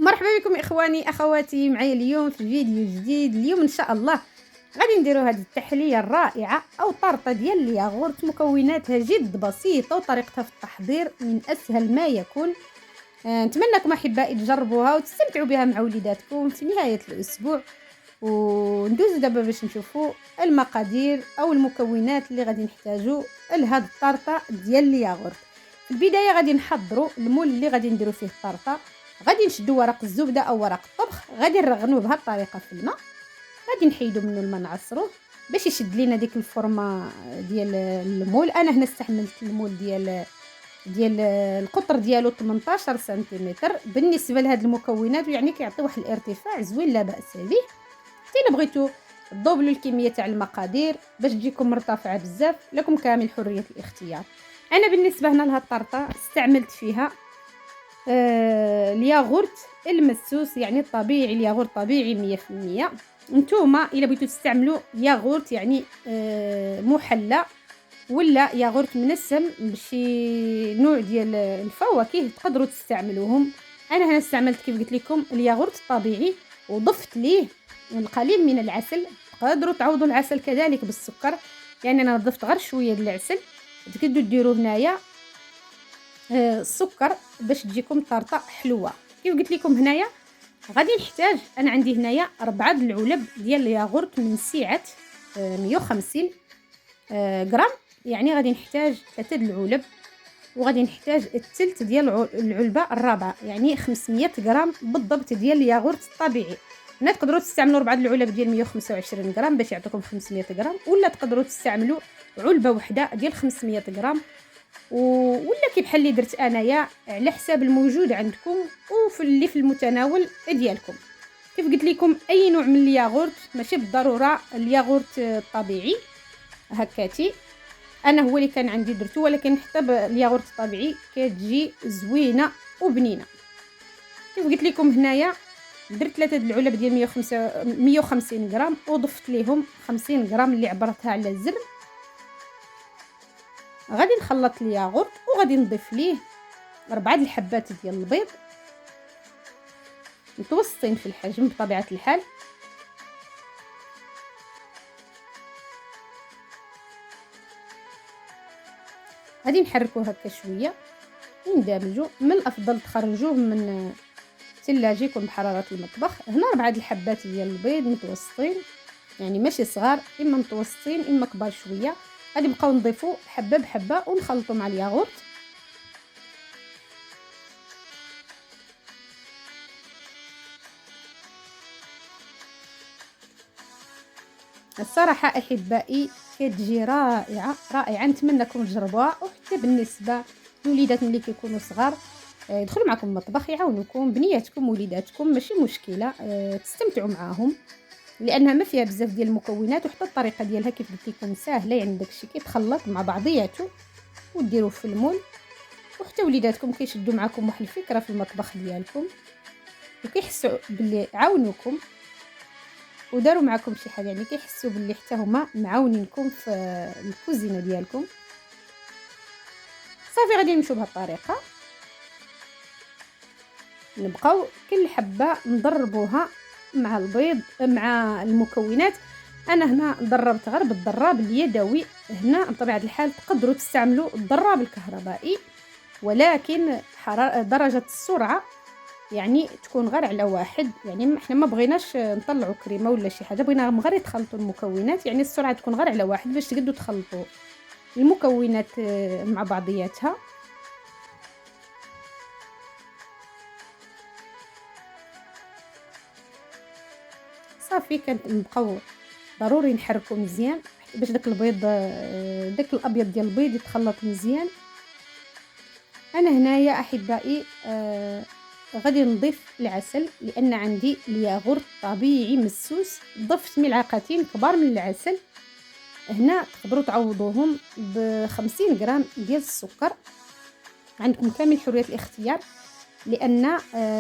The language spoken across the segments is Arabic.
مرحبا بكم اخواني اخواتي معايا اليوم في فيديو جديد. اليوم ان شاء الله غادي نديروا هذه التحليه الرائعه او طرطه ديال الياغورت. مكوناتها جد بسيطه وطريقتها في التحضير من اسهل ما يكون. نتمنى لكم احبائي تجربوها وتستمتعوا بها مع وليداتكم في نهايه الاسبوع. وندوزو دابا باش نشوفوا المقادير او المكونات اللي غادي نحتاجو لهاد الطرطه ديال الياغورت. في البدايه غادي نحضروا المول اللي غادي نديروا فيه الطرطه. غادي نشدوا ورق الزبده او ورق الطبخ، غادي نرغنوه بهذه الطريقه في الماء، غادي نحيدوا منه الماء نعصروه باش يشد لينا ديك الفورمه ديال المول. انا هنا استعملت المول ديال القطر ديالو 18 سنتيمتر. بالنسبه لهاد المكونات يعني كيعطي واحد الارتفاع زوين لا باس به. الا بغيتوا تضوبلوا الكميه تاع المقادير باش تجيكم مرتفعه بزاف، لكم كامل حريه الاختيار. انا بالنسبه هنا لهاد الطرطه استعملت فيها الياغورت المسوس يعني الطبيعي، الياغورت طبيعي 100%. نتوما الا بغيتوا تستعملوا ياغورت يعني محلى ولا ياغورت منسم بشي نوع ديال الفواكه تقدروا تستعملوهم. انا هنا استعملت كيف قلت لكم الياغورت الطبيعي وضفت ليه القليل من العسل. تقدروا تعوضوا العسل كذلك بالسكر، يعني انا ضفت غير شويه ديال العسل. تقدروا ديروا هنايا السكر باش تجيكم طرطه حلوه. كيف قلت لكم هنايا غادي نحتاج، انا عندي هنايا 4 العلب ديال الياغورت من سعه 150 غرام، يعني غادي نحتاج 3 العلب. وغادي نحتاج الثلث ديال العلبه الرابعه، يعني 500 غرام بالضبط ديال الياغورت الطبيعي. هنا تقدروا تستعملوا 4 العلب ديال 125 غرام باش يعطيكم 500 غرام، ولا تقدروا تستعملوا علبه واحده ديال 500 غرام ولا كي بحال اللي درت انايا على حساب الموجود عندكم وفي اللي في المتناول ديالكم. كيف قلت لكم اي نوع من الياغورت، ماشي بالضروره الياغورت الطبيعي هكاتي انا هو اللي كان عندي درته، ولكن حتى بالياغورت الطبيعي كتجي زوينه وبنينه. كيف قلت لكم هنايا درت 3 العلب ديال 150 غرام وضفت ليهم 50 غرام اللي عبرتها على الزر. غادي نخلط الياغورت وغادي نضيف ليه 4 الحبات ديال البيض متوسطين في الحجم بطبيعه الحال. غادي نحركوه هكا شويه يندمجوا. من الافضل تخرجوه من الثلاجه يكون بحراره المطبخ. هنا 4 الحبات ديال البيض متوسطين، يعني ماشي صغار، اما متوسطين اما كبار شويه. غادي نبقاو نضيفوا حبه بحبه ونخلطوا مع الياغورت. الصراحه احبائي كتجي رائعه رائعه، نتمنىكم تجربوها. وحتى بالنسبه لوليدات ملي كيكونوا صغار يدخلوا معكم المطبخ يعاونوكم بنياتكم وليداتكم، ماشي مشكله، تستمتعوا معاهم لانها ما فيها بزاف ديال المكونات. وحتى الطريقه ديالها كيف قلت لكم ساهله، يعني داكشي كيتخلط مع بعضياته وديروه في المول. وحتى وليداتكم كيشدوا معكم واحد الفكره في المطبخ ديالكم وكيحسوا باللي عاونوكم وداروا معكم شي حاجه، يعني كيحسوا باللي حتى هما معاونينكم في الكوزينه ديالكم. صافي غادي نمشيو بهذه الطريقه، نبقاو كل حبه ندربوها مع البيض مع المكونات. انا هنا دربت غير بالضراب اليدوي. هنا بطبيعه الحال تقدروا تستعملوا الضراب الكهربائي، ولكن درجه السرعه يعني تكون غير على واحد. يعني احنا ما بغيناش نطلعوا كريمه ولا شي حاجه، بغينا غير يتخلطوا المكونات، يعني السرعه تكون غير على واحد باش تقدروا تخلطوا المكونات مع بعضياتها. صافي كنبقاو ضروري نحركو مزيان باش داك البيض داك الابيض ديال البيض يتخلط مزيان. انا هنايا احبائي غادي نضيف العسل لان عندي الياغورت طبيعي مسوس. ضفت ملعقتين كبار من العسل. هنا تقدروا تعوضوهم ب50 غرام ديال السكر، عندكم كامل حريه الاختيار. لان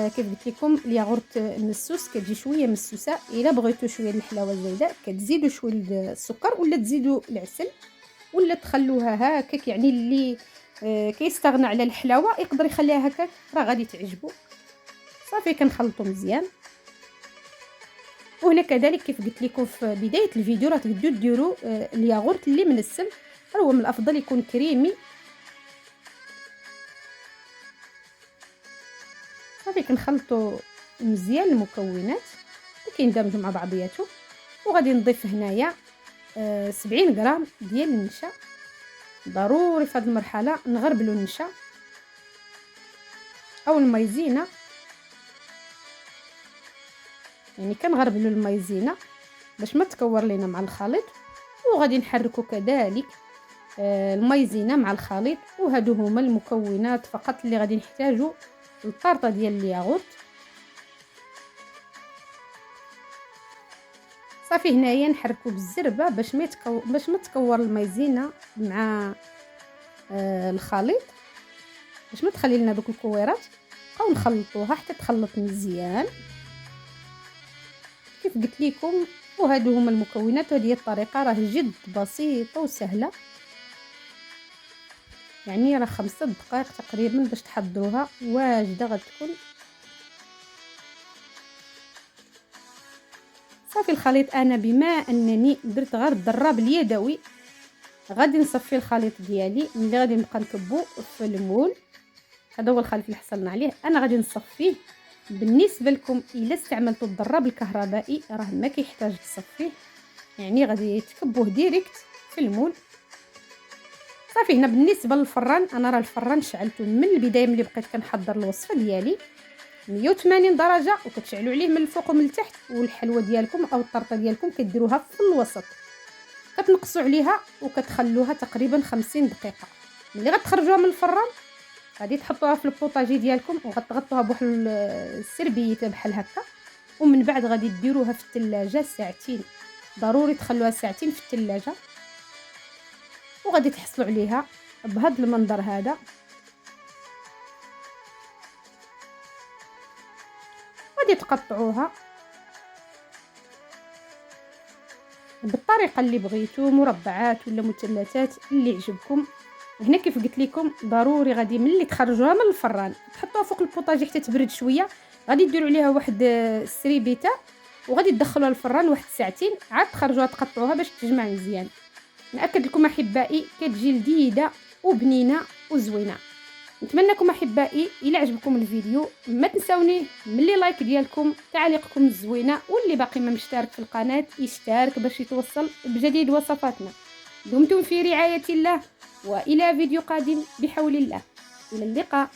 كيف قلت لكم الياغورت المسوس كتجي شويه مسوسه. الا بغيتوا شويه الحلاوه زايده كتزيدوا شويه السكر ولا تزيدوا العسل ولا تخلوها هكاك. يعني اللي كيستغنى على الحلاوه يقدر يخليها هكاك، راه غادي تعجبو. صافي كنخلطو مزيان. وهنا كذلك كيف قلت لكم في بدايه الفيديو راه تقدروا ديروا الياغورت اللي منسم، هو من الافضل يكون كريمي. صافي كنخلطوا مزيان المكونات وكيندمجوا مع بعضياتهم. وغادي نضيف هنايا 70 غرام ديال النشا. ضروري في هذه المرحله نغربلوا النشا او المايزينا، يعني كنغربلوا المايزينا باش ما تكور لينا مع الخليط. وغادي نحركوا كذلك المايزينا مع الخليط. وهادو هما المكونات فقط اللي غادي نحتاجو للطارطه ديال الياغورت. صافي هنايا نحركوا بالزربه باش ما تكور المايزينا مع الخليط، باش ما تخلي لنا دوك الكويرات. او نخلطوها حتى تخلط مزيان كيف قلت لكم. وهادو هما المكونات، وهذه الطريقه راه جد بسيطه وسهله، يعني راه 5 دقائق تقريبا باش تحضروها واجده غتكون. صافي الخليط انا بما انني درت غير الضراب اليدوي غادي نصفي الخليط ديالي. ملي غادي نبقى نكبو في المول، هذا هو الخليط اللي حصلنا عليه، انا غادي نصفيه. بالنسبه لكم الا استعملتوا الضراب الكهربائي راه ما كيحتاج تصفيه، يعني غادي تكبوه ديريكت في المول. صافي هنا بالنسبه للفران، انا راه الفران شعلته من البدايه ملي بقيت كنحضر الوصفه ديالي 180 درجه، وكتشعلوا عليه من الفوق ومن التحت. والحلوه ديالكم او الطرطه ديالكم كديروها في الوسط، كتنقصوا عليها وكتخلوها تقريبا 50 دقيقه. ملي غتخرجوها من الفران غادي تحطوها في البوطاجي ديالكم وغتغطوها بواحد السربيته بحال هكا. ومن بعد غادي ديروها في الثلاجه ساعتين، ضروري تخلوها ساعتين في الثلاجه. وغادي تحصلوا عليها بهذا المنظر هذا. غادي تقطعوها بالطريقه اللي بغيتو، مربعات ولا مثلثات اللي يعجبكم. هنا كيف قلت لكم ضروري غادي ملي تخرجوها من الفران تحطوها فوق البوطاجي حتى تبرد شويه. غادي ديروا عليها واحد السريبيته وغادي تدخلوها للفران واحد ساعتين، عاد تخرجوها تقطعوها باش تجمع مزيان. ناكد لكم احبائي كتجي لذيذه وبنينه وزوينه. نتمنى لكم احبائي الى عجبكم الفيديو ما تنساوني ملي لايك ديالكم، تعليقكم الزوينه، واللي باقي ما مشترك في القناه يشترك باش يتوصل بجديد وصفاتنا. دمتم في رعايه الله، والى فيديو قادم بحول الله. الى اللقاء.